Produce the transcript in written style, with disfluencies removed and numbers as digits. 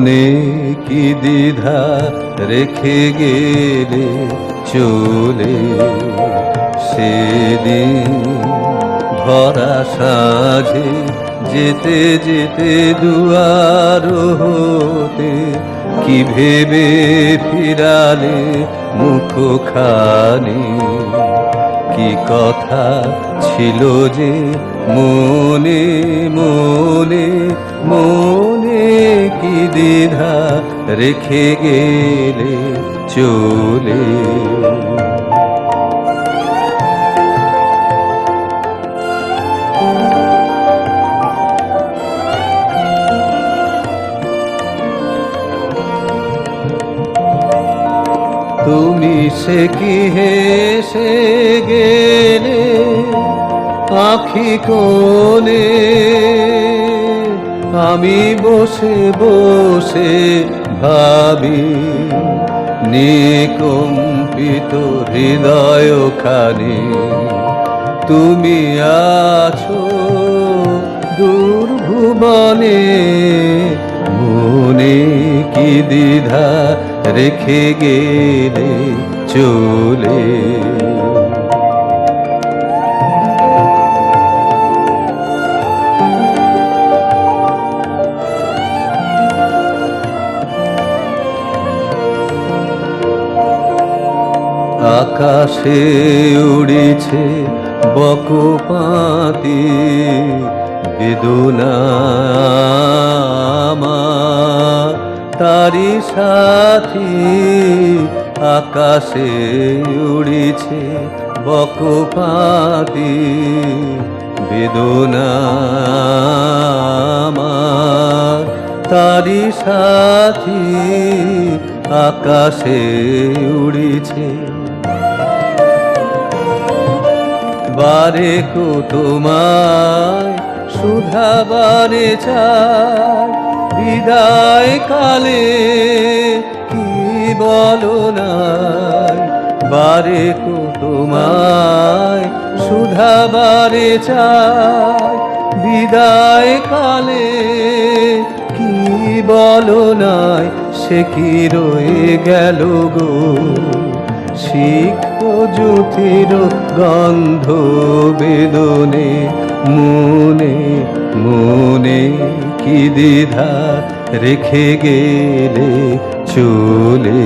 মনে কি দ্বিধা রেখে গেলে চলে সেদিন ভরা সাঁঝে যেতে যেতে দুয়ার হতে কি ভেবে ফিরালে মুখখানি কি কথা ছিল যে মনে মনে মনে কি দ্বিধা রেখে গেলে চলে তুমি সে কি হেসে গেলে আঁখি কোণে আমি বসে বসে ভাবি নিকম্পিত হৃদয়খানি তুমি আছো দূর ভুবনে মনে কি দ্বিধা রেখে গেলে চলে আকাশে উড়েছে বকপাতি বেদনা আমার তারি সাথী আকাশে উড়েছে বকপাতি বেদনা আমার তারি সাথী আকাশে উড়েছে বারে কো তোমায় শুধাবারে চাই বিদায় কালে কি বলো নাই বারে কো তোমায় শুধাবারে চাই বিদায় কালে কি বলো নাই সে কি রয়ে গেল গো সিক্ত জ্যোতির গন্ধ বেদনে মনে মনে কি দ্বিধা রেখে গেলে চলে